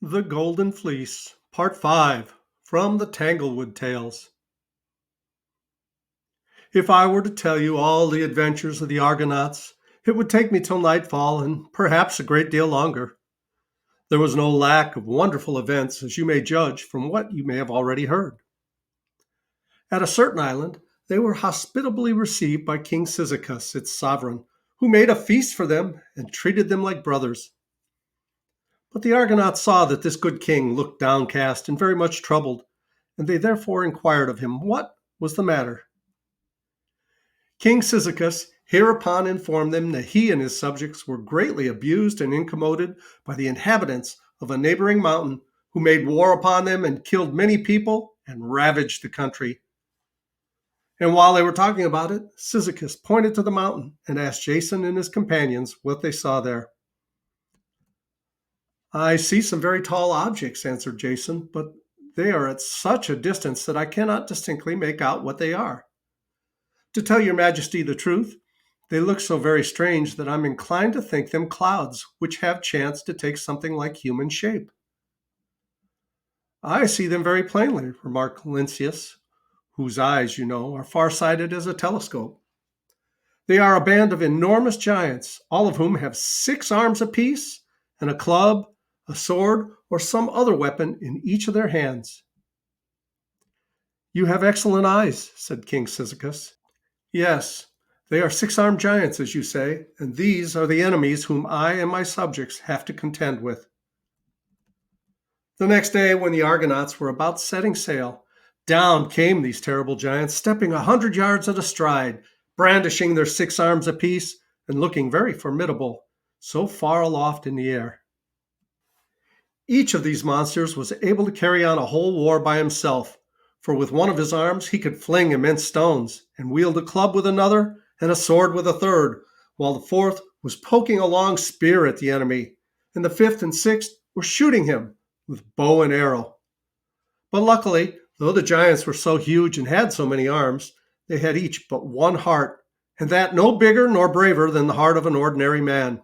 The Golden Fleece, Part 5, from the Tanglewood Tales. If I were to tell you all the adventures of the Argonauts, it would take me till nightfall and perhaps a great deal longer. There was no lack of wonderful events, as you may judge from what you may have already heard. At a certain island, they were hospitably received by King Cyzicus, its sovereign, who made a feast for them and treated them like brothers. But the Argonauts saw that this good king looked downcast and very much troubled, and they therefore inquired of him what was the matter. King Cyzicus hereupon informed them that he and his subjects were greatly abused and incommoded by the inhabitants of a neighboring mountain, who made war upon them and killed many people and ravaged the country. And while they were talking about it, Cyzicus pointed to the mountain and asked Jason and his companions what they saw there. "I see some very tall objects," answered Jason, "but they are at such a distance that I cannot distinctly make out what they are. To tell your majesty the truth, they look so very strange that I'm inclined to think them clouds which have chanced to take something like human shape." "I see them very plainly," remarked Lynceus, whose eyes, you know, are far-sighted as a telescope. "They are a band of enormous giants, all of whom have 6 arms apiece, and a club, a sword, or some other weapon in each of their hands." "You have excellent eyes," said King Cyzicus. "Yes, they are 6-armed giants, as you say, and these are the enemies whom I and my subjects have to contend with." The next day, when the Argonauts were about setting sail, down came these terrible giants, stepping 100 yards at a stride, brandishing their 6 arms apiece, and looking very formidable, so far aloft in the air. Each of these monsters was able to carry on a whole war by himself, for with one of his arms he could fling immense stones, and wield a club with another, and a sword with a third, while the fourth was poking a long spear at the enemy, and the fifth and sixth were shooting him with bow and arrow. But luckily, though the giants were so huge and had so many arms, they had each but one heart, and that no bigger nor braver than the heart of an ordinary man.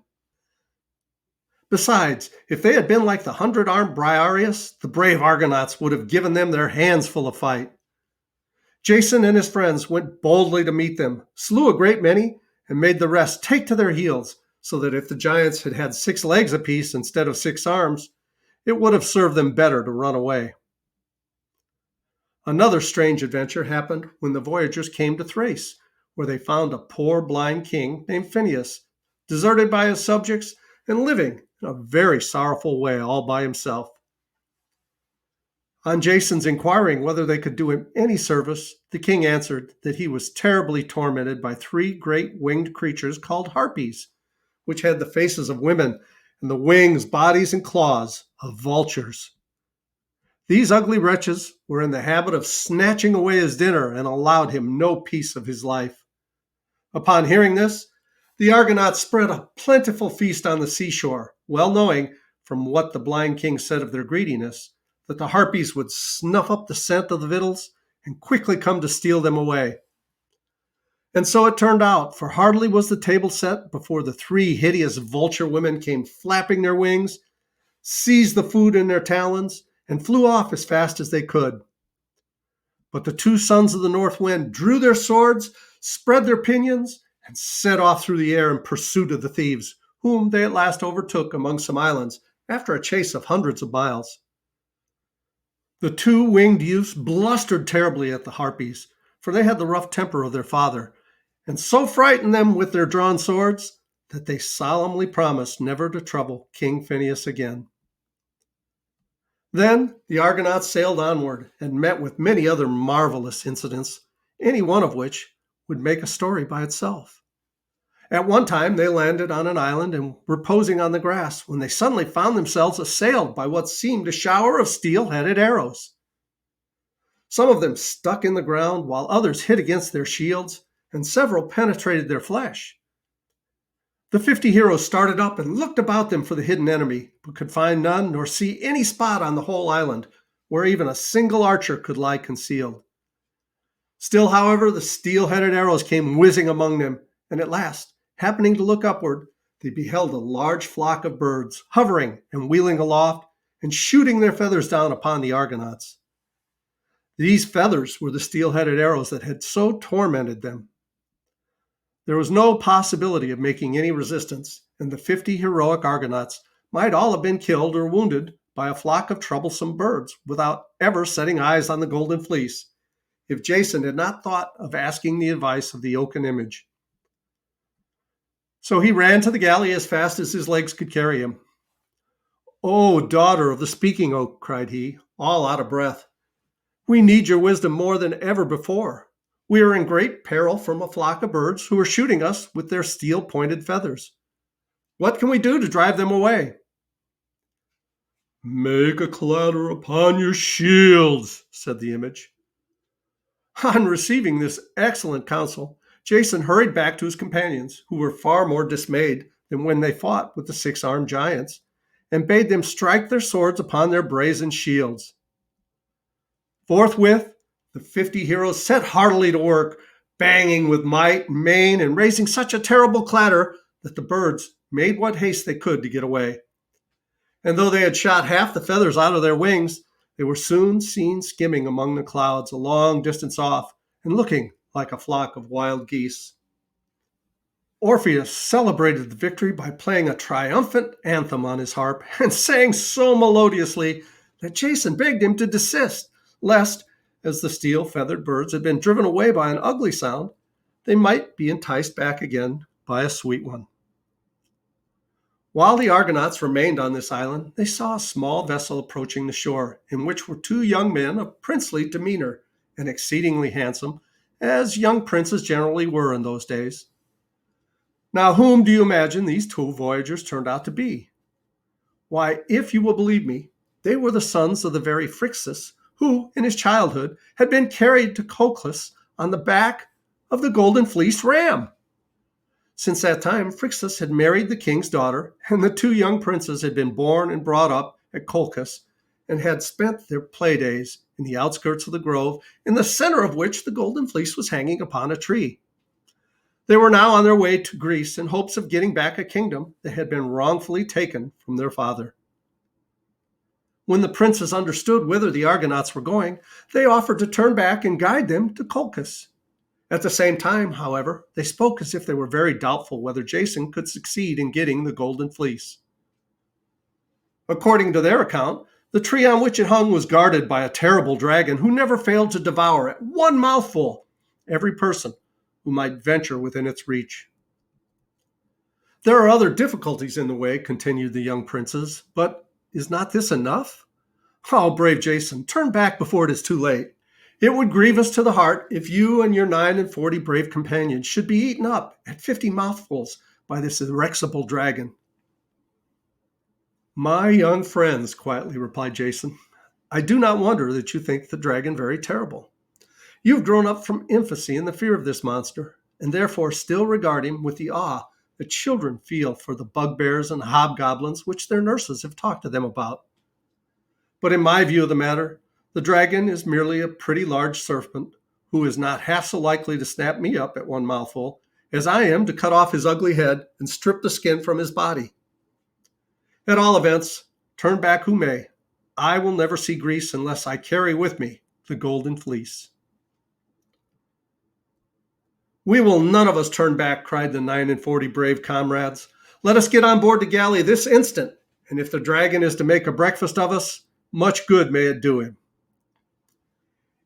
Besides, if they had been like the 100-armed Briareus, the brave Argonauts would have given them their hands full of fight. Jason and his friends went boldly to meet them, slew a great many, and made the rest take to their heels, so that if the giants had had 6 legs apiece instead of 6 arms, it would have served them better to run away. Another strange adventure happened when the voyagers came to Thrace, where they found a poor blind king named Phineus, deserted by his subjects and living in a very sorrowful way all by himself. On Jason's inquiring whether they could do him any service, the king answered that he was terribly tormented by 3 great winged creatures called Harpies, which had the faces of women and the wings, bodies, and claws of vultures. These ugly wretches were in the habit of snatching away his dinner and allowed him no peace of his life. Upon hearing this, the Argonauts spread a plentiful feast on the seashore, well knowing, from what the blind king said of their greediness, that the Harpies would snuff up the scent of the victuals and quickly come to steal them away. And so it turned out, for hardly was the table set before the 3 hideous vulture women came flapping their wings, seized the food in their talons, and flew off as fast as they could. But the 2 sons of the north wind drew their swords, spread their pinions, and set off through the air in pursuit of the thieves, whom they at last overtook among some islands after a chase of hundreds of miles. The 2 winged youths blustered terribly at the Harpies, for they had the rough temper of their father, and so frightened them with their drawn swords that they solemnly promised never to trouble King Phineus again. Then the Argonauts sailed onward and met with many other marvelous incidents, any one of which would make a story by itself. At one time they landed on an island and were posing on the grass when they suddenly found themselves assailed by what seemed a shower of steel-headed arrows. Some of them stuck in the ground while others hit against their shields, and several penetrated their flesh. The 50 heroes started up and looked about them for the hidden enemy, but could find none nor see any spot on the whole island where even a single archer could lie concealed. Still, however, the steel-headed arrows came whizzing among them, and at last, happening to look upward, they beheld a large flock of birds hovering and wheeling aloft, and shooting their feathers down upon the Argonauts. These feathers were the steel-headed arrows that had so tormented them. There was no possibility of making any resistance, and the 50 heroic Argonauts might all have been killed or wounded by a flock of troublesome birds without ever setting eyes on the Golden Fleece, if Jason had not thought of asking the advice of the oaken image. So he ran to the galley as fast as his legs could carry him. "Oh, daughter of the speaking oak," cried he, all out of breath, "we need your wisdom more than ever before. We are in great peril from a flock of birds who are shooting us with their steel-pointed feathers. What can we do to drive them away?" "Make a clatter upon your shields," said the image. On receiving this excellent counsel, Jason hurried back to his companions, who were far more dismayed than when they fought with the 6-armed giants, and bade them strike their swords upon their brazen shields. Forthwith, the 50 heroes set heartily to work, banging with might and main and raising such a terrible clatter that the birds made what haste they could to get away. And though they had shot half the feathers out of their wings, they were soon seen skimming among the clouds a long distance off and looking like a flock of wild geese. Orpheus celebrated the victory by playing a triumphant anthem on his harp and sang so melodiously that Jason begged him to desist, lest, as the steel-feathered birds had been driven away by an ugly sound, they might be enticed back again by a sweet one. While the Argonauts remained on this island, they saw a small vessel approaching the shore, in which were 2 young men of princely demeanor and exceedingly handsome, as young princes generally were in those days. Now, whom do you imagine these 2 voyagers turned out to be? Why, if you will believe me, they were the sons of the very Phrixus, who, in his childhood, had been carried to Colchis on the back of the Golden Fleece ram. Since that time, Phrixus had married the king's daughter, and the 2 young princes had been born and brought up at Colchis, and had spent their play days in the outskirts of the grove, in the center of which the Golden Fleece was hanging upon a tree. They were now on their way to Greece in hopes of getting back a kingdom that had been wrongfully taken from their father. When the princes understood whither the Argonauts were going, they offered to turn back and guide them to Colchis. At the same time, however, they spoke as if they were very doubtful whether Jason could succeed in getting the Golden Fleece. According to their account, the tree on which it hung was guarded by a terrible dragon who never failed to devour at one mouthful every person who might venture within its reach. "There are other difficulties in the way," continued the young princes, "but is not this enough? Oh, brave Jason, turn back before it is too late. It would grieve us to the heart if you and your 49 brave companions should be eaten up at 50 mouthfuls by this irrexible dragon." "My young friends," quietly replied Jason, "I do not wonder that you think the dragon very terrible. You have grown up from infancy in the fear of this monster, and therefore still regard him with the awe that children feel for the bugbears and hobgoblins which their nurses have talked to them about. But in my view of the matter, the dragon is merely a pretty large serpent who is not half so likely to snap me up at one mouthful as I am to cut off his ugly head and strip the skin from his body. At all events, turn back who may, I will never see Greece unless I carry with me the Golden Fleece." "We will none of us turn back," cried the 49 brave comrades. "Let us get on board the galley this instant, and if the dragon is to make a breakfast of us, much good may it do him."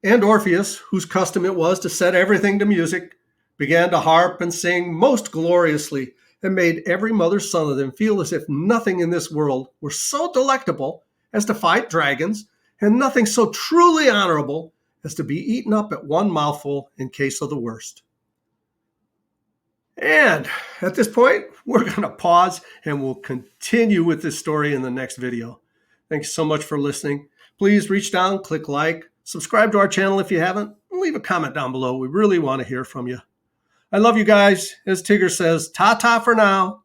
And Orpheus, whose custom it was to set everything to music, began to harp and sing most gloriously, and made every mother's son of them feel as if nothing in this world were so delectable as to fight dragons, and nothing so truly honorable as to be eaten up at one mouthful in case of the worst. And at this point, we're going to pause and we'll continue with this story in the next video. Thanks so much for listening. Please reach down, click like, subscribe to our channel if you haven't, and leave a comment down below. We really want to hear from you. I love you guys. As Tigger says, ta-ta for now.